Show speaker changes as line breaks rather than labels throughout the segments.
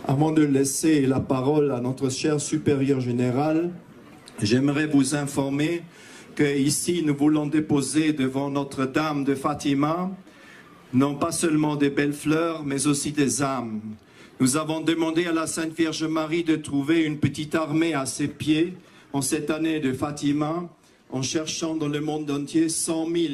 Avant de laisser la parole à notre cher supérieur général, j'aimerais vous informer qu'ici nous voulons déposer devant Notre-Dame de Fatima non pas seulement des belles fleurs, mais aussi des âmes. Nous avons demandé à la Sainte Vierge Marie de trouver une petite armée à ses pieds en cette année de Fatima, en cherchant dans le monde entier 100 000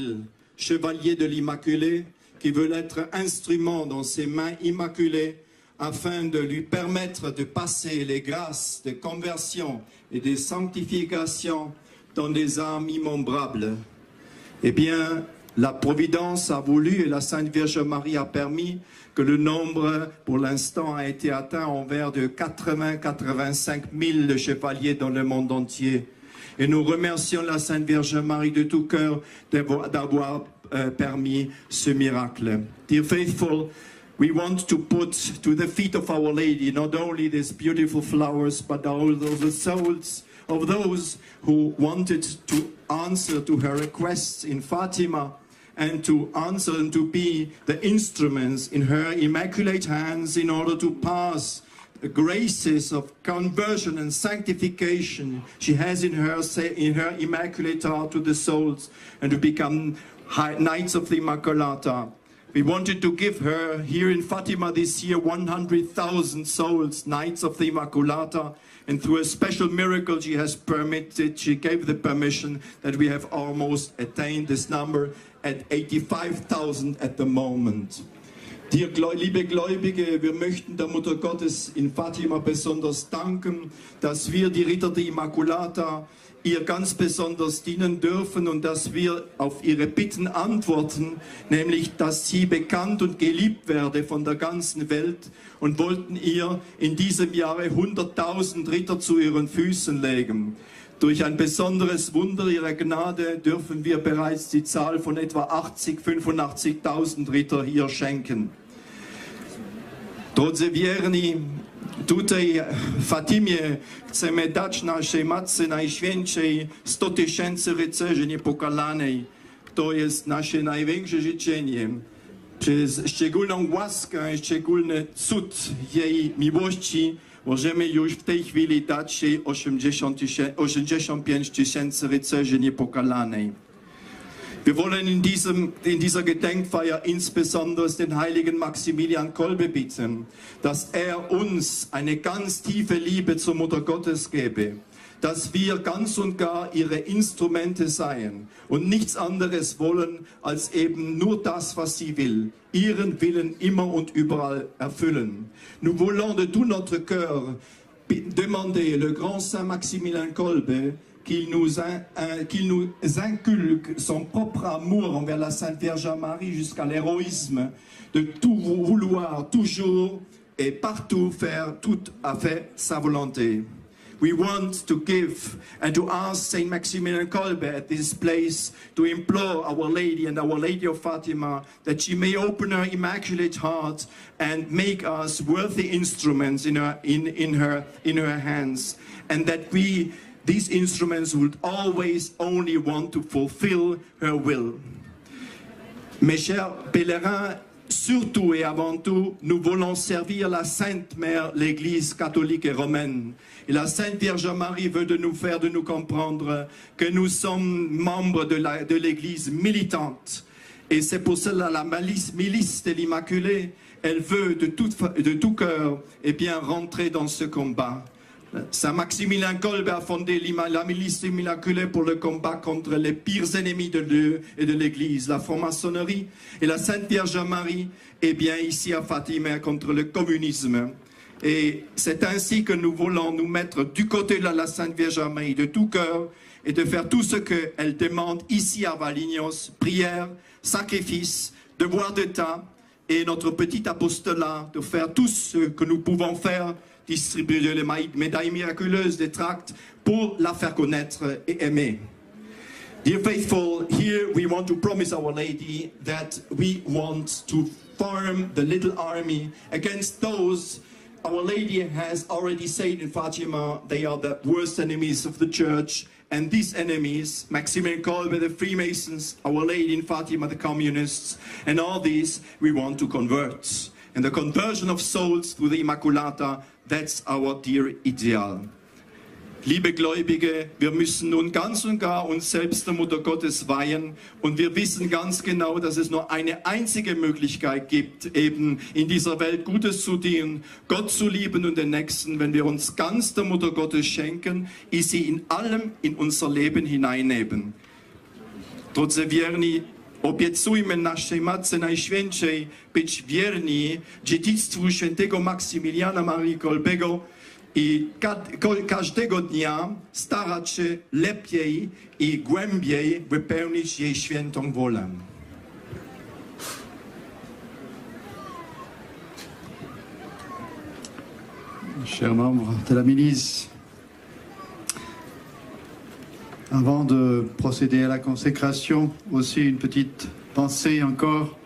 chevaliers de l'Immaculée qui veulent être instruments dans ses mains immaculées afin de lui permettre de passer les grâces de conversion et de sanctification dans des âmes innombrables. Eh bien, la Providence a voulu et la Sainte Vierge Marie a permis que le nombre, pour l'instant, a été atteint envers de 80-85 000 de chevaliers dans le monde entier. Et nous remercions la Sainte Vierge Marie de tout cœur d'avoir permis ce miracle. Dear faithful, we want to put to the feet of Our Lady not only these beautiful flowers, but also the souls of those who wanted to answer to her requests in Fatima, and to answer and to be the instruments in her immaculate hands in order to pass the graces of conversion and sanctification she has in her immaculate heart to the souls, and to become Knights of the Immaculata. We wanted to give her here in Fatima this year 100,000 souls, Knights of the Immaculata, and through a special miracle she gave the permission that we have almost attained this number at 85,000 at the moment. Liebe Gläubige, wir möchten der Mutter Gottes in Fatima besonders danken, dass wir die Ritter der Immaculata ihr ganz besonders dienen dürfen und dass wir auf ihre Bitten antworten, nämlich, dass sie bekannt und geliebt werde von der ganzen Welt, und wollten ihr in diesem Jahre 100.000 Ritter zu ihren Füßen legen. Durch ein besonderes Wunder ihrer Gnade dürfen wir bereits die Zahl von etwa 85.000 Ritter hier schenken. Drodzy wierni, tutaj w Fatimie chcemy dać naszej Matce Najświętszej 100 000 rycerzy niepokalanej. To jest nasze największe życzenie. Przez szczególną łaskę, szczególny cud jej miłości możemy już w tej chwili dać jej 85 000 rycerzy niepokalanej. Wir wollen in dieser Gedenkfeier insbesondere den heiligen Maximilian Kolbe bitten, dass uns eine ganz tiefe Liebe zur Mutter Gottes gebe, dass wir ganz und gar ihre Instrumente seien und nichts anderes wollen, als eben nur das, was sie will, ihren Willen immer und überall erfüllen. Nous voulons de tout notre cœur demander le grand Saint Maximilien Kolbe qu'il nous inculque son propre amour envers la Sainte Vierge Marie jusqu'à l'héroïsme, de tout vouloir toujours et partout faire tout à fait sa volonté. We want to give and to ask Saint Maximilian Kolbe at this place to implore Our Lady and Our Lady of Fatima that she may open her immaculate heart and make us worthy instruments in her hands, and that these instruments would always only want to fulfill her will. Mes chers pèlerins, surtout et avant tout, nous voulons servir la Sainte Mère, l'Église catholique et romaine. Et la Sainte Vierge Marie veut de nous comprendre que nous sommes membres de l'Église militante. Et c'est pour cela la milice de l'Immaculée, elle veut de tout cœur rentrer dans ce combat. Saint Maximilien Kolbe a fondé la milice immaculée pour le combat contre les pires ennemis de Dieu et de l'Église, la franc-maçonnerie, et la Sainte Vierge Marie, ici à Fatima, contre le communisme. Et c'est ainsi que nous voulons nous mettre du côté de la Sainte Vierge Marie de tout cœur et de faire tout ce qu'elle demande ici à Valignos: prière, sacrifice, devoir d'État et notre petit apostolat, de faire tout ce que nous pouvons faire, distribuer les médailles miraculeuses, des tracts, pour la faire connaître et aimer. Dear faithful, here we want to promise Our Lady that we want to form the little army against those Our Lady has already said in Fatima they are the worst enemies of the Church, and these enemies, Maximilian Kolbe, the Freemasons, Our Lady in Fatima, the Communists, and all these we want to convert. And the conversion of souls through the Immaculata, that's our dear ideal. Liebe Gläubige, wir müssen nun ganz und gar uns selbst der Mutter Gottes weihen und wir wissen ganz genau, dass es nur eine einzige Möglichkeit gibt, eben in dieser Welt Gutes zu dienen, Gott zu lieben und den Nächsten. Wenn wir uns ganz der Mutter Gottes schenken, ist sie in allem in unser Leben hineinnehmen. Drodzy wierni, obiecujmy naszej Matce Najświętszej być wierni dziedzictwu świętego Maksymiliana Marii Kolbego i każdego dnia starać się lepiej i głębiej wypełnić jej świętą wolę.
Chers membres de la milice, avant de procéder à la consécration, aussi une petite pensée encore.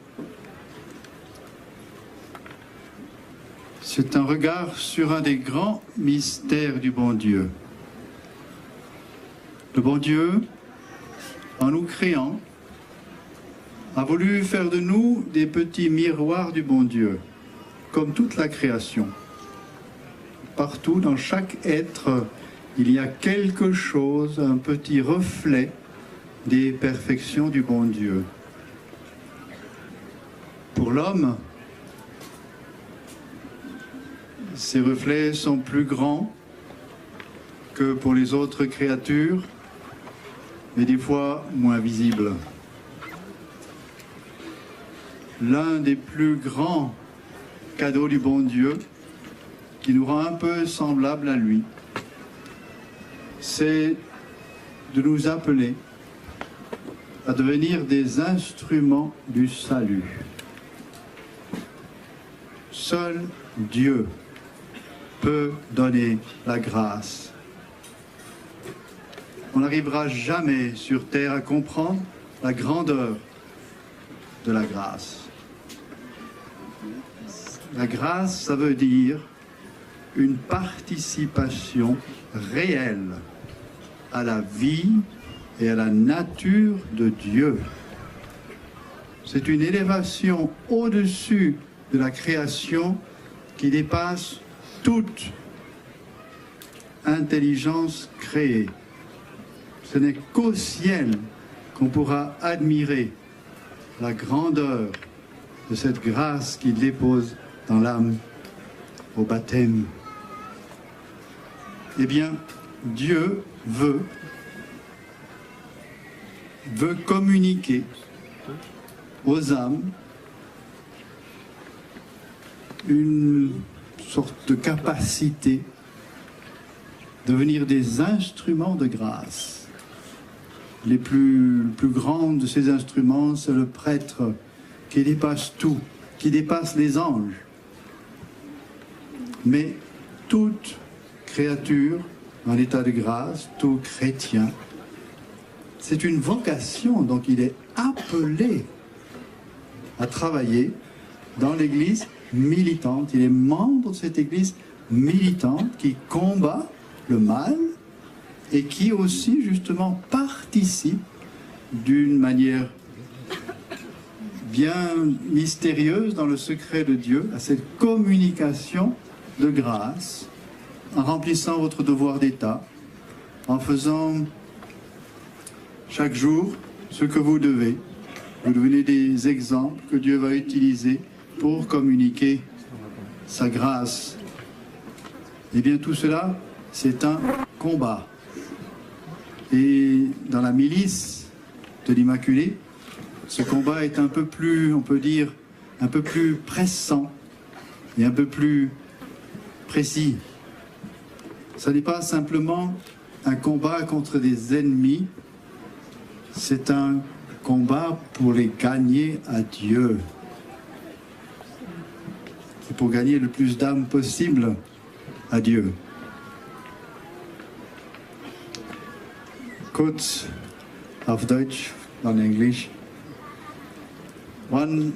C'est un regard sur un des grands mystères du bon Dieu. Le bon Dieu, en nous créant, a voulu faire de nous des petits miroirs du bon Dieu, comme toute la création. Partout, dans chaque être, il y a quelque chose, un petit reflet des perfections du bon Dieu. Pour l'homme, ces reflets sont plus grands que pour les autres créatures, mais des fois moins visibles. L'un des plus grands cadeaux du bon Dieu, qui nous rend un peu semblables à lui, c'est de nous appeler à devenir des instruments du salut. Seul Dieu peut donner la grâce. On n'arrivera jamais sur terre à comprendre la grandeur de la grâce. La grâce, ça veut dire une participation réelle à la vie et à la nature de Dieu. C'est une élévation au-dessus de la création qui dépasse toute intelligence créée. Ce n'est qu'au ciel qu'on pourra admirer la grandeur de cette grâce qu'il dépose dans l'âme au baptême. Eh bien, Dieu veut communiquer aux âmes une sorte de capacité de devenir des instruments de grâce. Les plus grands de ces instruments, c'est le prêtre qui dépasse tout, qui dépasse les anges. Mais toute créature en état de grâce, tout chrétien, c'est une vocation, donc il est appelé à travailler dans l'Église militante. Il est membre de cette Église militante qui combat le mal et qui aussi justement participe d'une manière bien mystérieuse dans le secret de Dieu à cette communication de grâce, en remplissant votre devoir d'État, en faisant chaque jour ce que vous devez. Vous devenez des exemples que Dieu va utiliser pour communiquer sa grâce. Eh bien, tout cela, c'est un combat. Et dans la milice de l'Immaculée, ce combat est un peu plus, on peut dire, un peu plus pressant et un peu plus précis. Ce n'est pas simplement un combat contre des ennemis, c'est un combat pour les gagner à Dieu. C'est pour gagner le plus d'âmes possible à Dieu. Kurz auf Deutsch, en English. One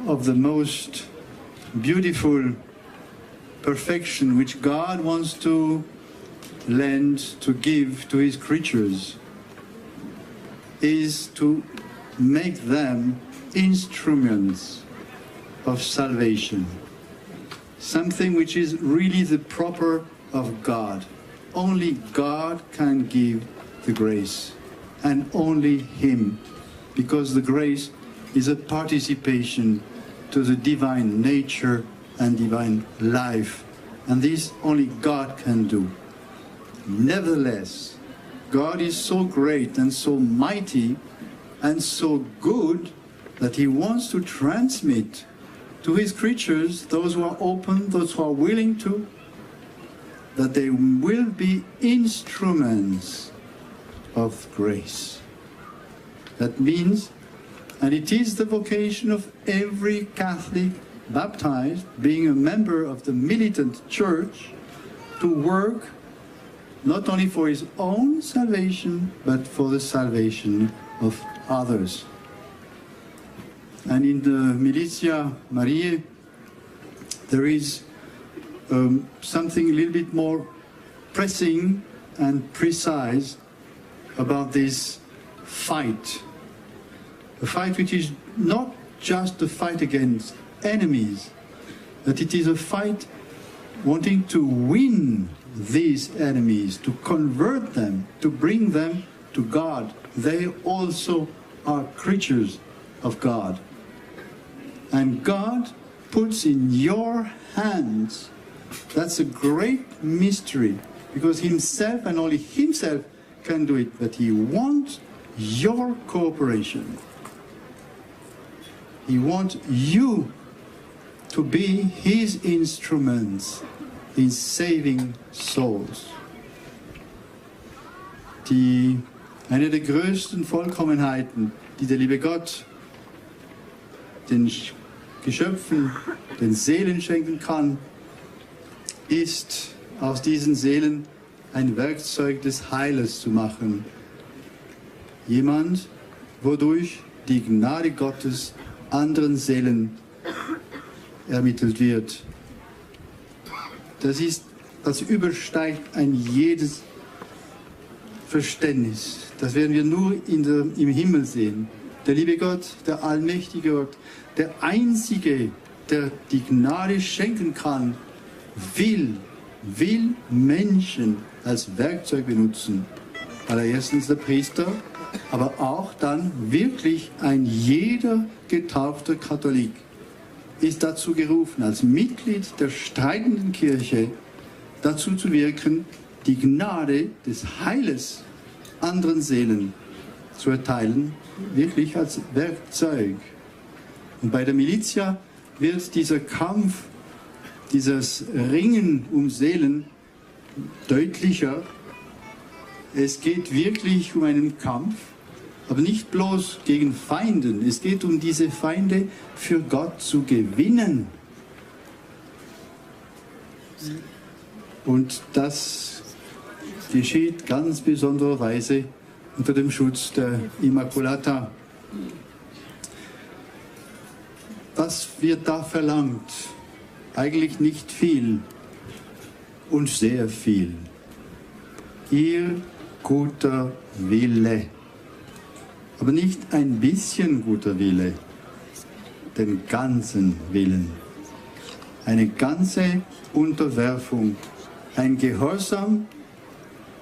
of the most beautiful perfection which God wants to lend, to give to his creatures is to make them instruments of salvation. Something which is really the proper of God. Only God can give the grace, and only Him, because the grace is a participation to the divine nature and divine life, and this only God can do. Nevertheless, God is so great and so mighty and so good that He wants to transmit to His creatures, those who are open, those who are willing to, that they will be instruments of grace. That means, and it is the vocation of every Catholic baptized, being a member of the militant church, to work not only for his own salvation, but for the salvation of others. And in the Militia Mariae, there is something a little bit more pressing and precise about this fight. A fight which is not just a fight against enemies, but it is a fight wanting to win these enemies, to convert them, to bring them to God. They also are creatures of God. And God puts in your hands, that's a great mystery, because Himself and only Himself can do it, but He wants your cooperation. He wants you to be His instruments in saving souls. Eine der größten Vollkommenheiten, die der liebe Gott den Geschöpfen, den Seelen schenken kann, ist, aus diesen Seelen ein Werkzeug des Heiles zu machen. Jemand, wodurch die Gnade Gottes anderen Seelen ermittelt wird. Das übersteigt ein jedes Verständnis. Das werden wir nur im Himmel sehen. Der liebe Gott, der allmächtige Gott, der Einzige, der die Gnade schenken kann, will Menschen als Werkzeug benutzen. Allererstens der Priester, aber auch dann wirklich ein jeder getaufter Katholik ist dazu gerufen, als Mitglied der streitenden Kirche dazu zu wirken, die Gnade des Heiles anderen Seelen zu erteilen, wirklich als Werkzeug. Und bei der Militia wird dieser Kampf, dieses Ringen um Seelen deutlicher. Es geht wirklich um einen Kampf, aber nicht bloß gegen Feinden. Es geht um diese Feinde für Gott zu gewinnen. Und das geschieht ganz besondererweise unter dem Schutz der Immaculata. Was wird da verlangt? Eigentlich nicht viel und sehr viel. Ihr guter Wille. Aber nicht ein bisschen guter Wille, den ganzen Willen. Eine ganze Unterwerfung, ein Gehorsam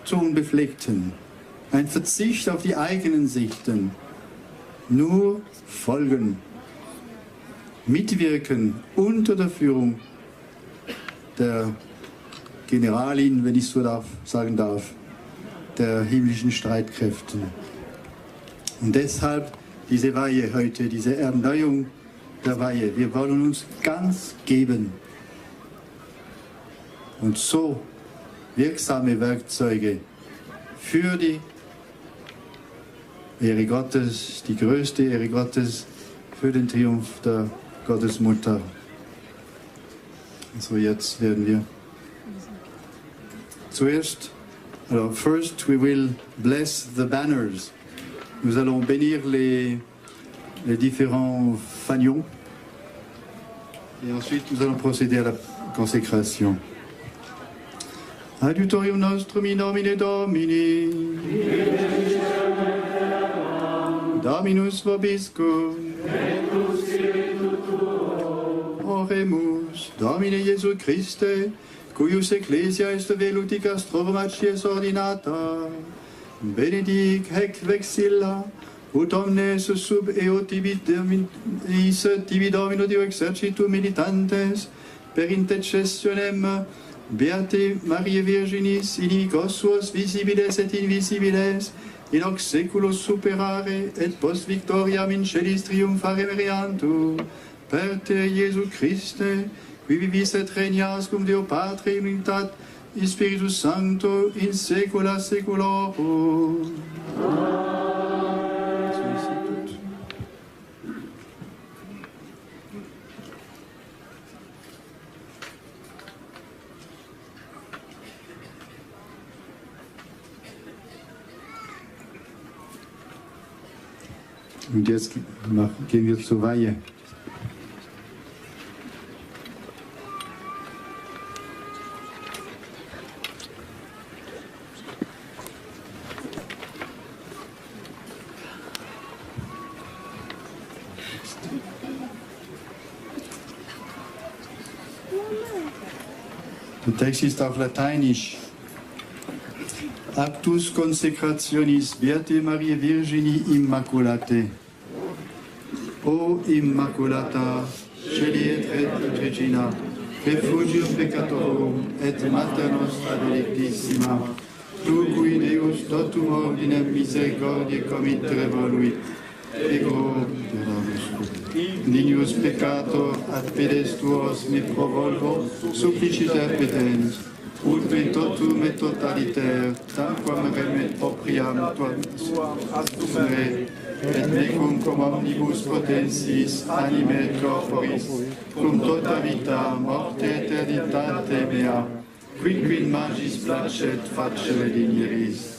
zu Unbefleckten, ein Verzicht auf die eigenen Sichten, nur folgen, mitwirken unter der Führung der Generalin, wenn ich so sagen darf, der himmlischen Streitkräfte. Und deshalb diese Weihe heute, diese Erneuerung der Weihe. Wir wollen uns ganz geben und so wirksame Werkzeuge für die Ehre Gottes, die größte Ehre Gottes, für den Triumph der Gottesmutter. So, jetzt werden wir first we will bless the banners. Nous allons bénir les différents fanions et ensuite nous allons procéder à la consécration. Adiutorium nostrum in nomine Domini. Dominus vobiscum. oremus, Domine Iesu Christe, cuius ecclesia est velutica stromacies ordinata, benedic hec vexilla, ut omnes sub eo tibi Domino Dio exercitum militantes, per intercessionem Beate Mariae Virginis, in higos suos visibiles et invisibiles, in hoc seculos superare, et post victoriam in celis triumphare meriantur, per te Iesu Christe, qui vivis et regnas cum Deo Patre in unitat, in Spiritus Sancto, in saecula saeculorum. Und jetzt gehen wir zur Weihe. Der Text ist auf Lateinisch. Actus consecrationis Beate Mariae Virgini Immaculate. O Immaculata, Celi et Regina, refugium peccatorum et Mater nostra delictissima, tu cui Deus totum ordinem misericordiae committere voluit, ego de nobis. Dignus peccator ad pedes tuos me provolvo, suppliciter petens, ut me totum et totaliter, tanquam remet propriam tuam assumere, et mecum cum omnibus potensis anime et corporis, cum tota vita morte eternitate mea, quinquin magis placet facere digneris.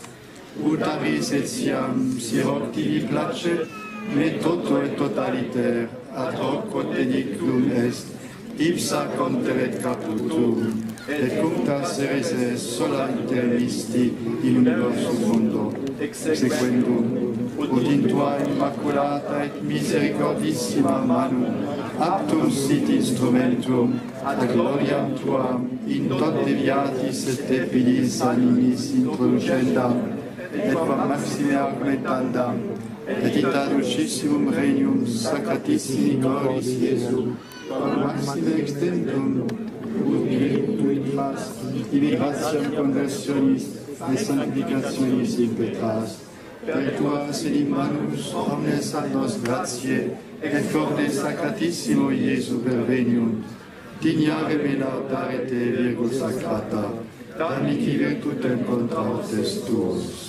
Ut aris et siam, si hoc tibi placet, me toto et totaliter, ad hoc quod benedictum est, ipsa conteret caputum, et cuncta seres sola intermisti in universum mundo, sequendum, ut in tua immaculata et misericordissima manu, aptum sit instrumentum, ad gloriam tuam, in tot deviatis et definis animis introducendam, et quam maxime augmentandam, et ita dulcissimum regnum sacratissimi cordis Iesu, quam maxime extendum, ut in fas, ibi gratiam conversionis et sanctificationis impetras, per tua sedim manus omnes ad nos gratiae, et corde sacratissimo Iesu perveniunt, dignare me laudare te, Virgo sacrata, damnici virtutem contrautes tuos.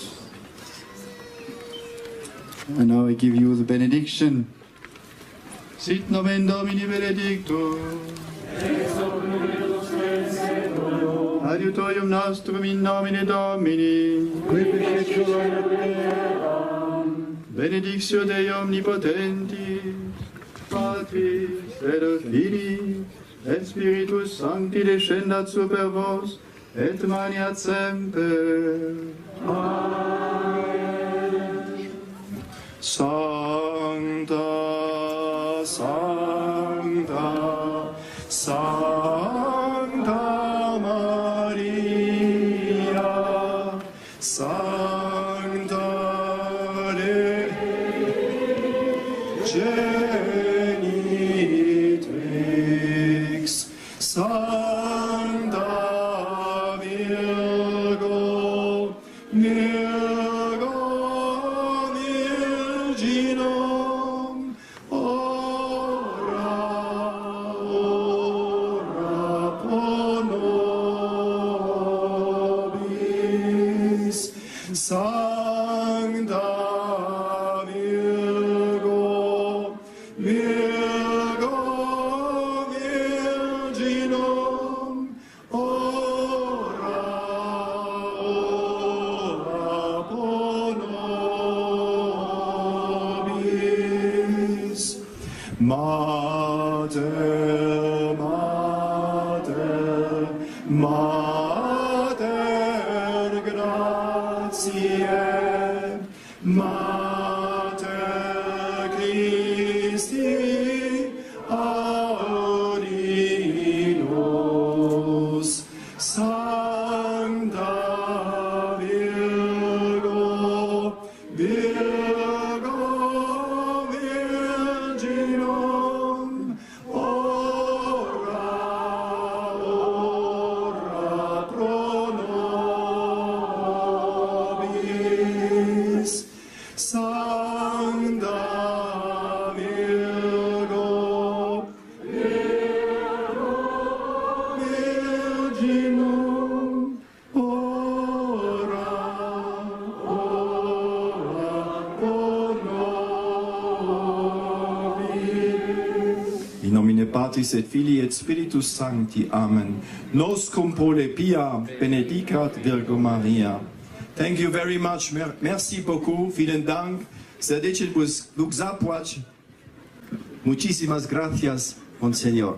And now I give you the benediction. Sit nomen Domini benedictum. Adiutorium nostrum in nomine Domini. Benedictio Dei omnipotentis, Patris et Filii, et Spiritus Sancti descendat super vos, et maniat semper. Amen. Sancta, Sancta, Sancta Maria, Sancta Genitrix, Sancta Virgo, Virgo Virginum, ora pro nobis, Sancta Virgo, Virgo Virginum, ora pro nobis. Mater, Mater, Mater gratiae, Mater Christi, audi
Patris et Filii et Spiritus Sancti. Amen. Nos cum prole pia benedicat Virgo Maria. Thank you very much. Merci beaucoup. Vielen Dank. Srdečně Bůh zapłać. Muchísimas gracias, Monseñor.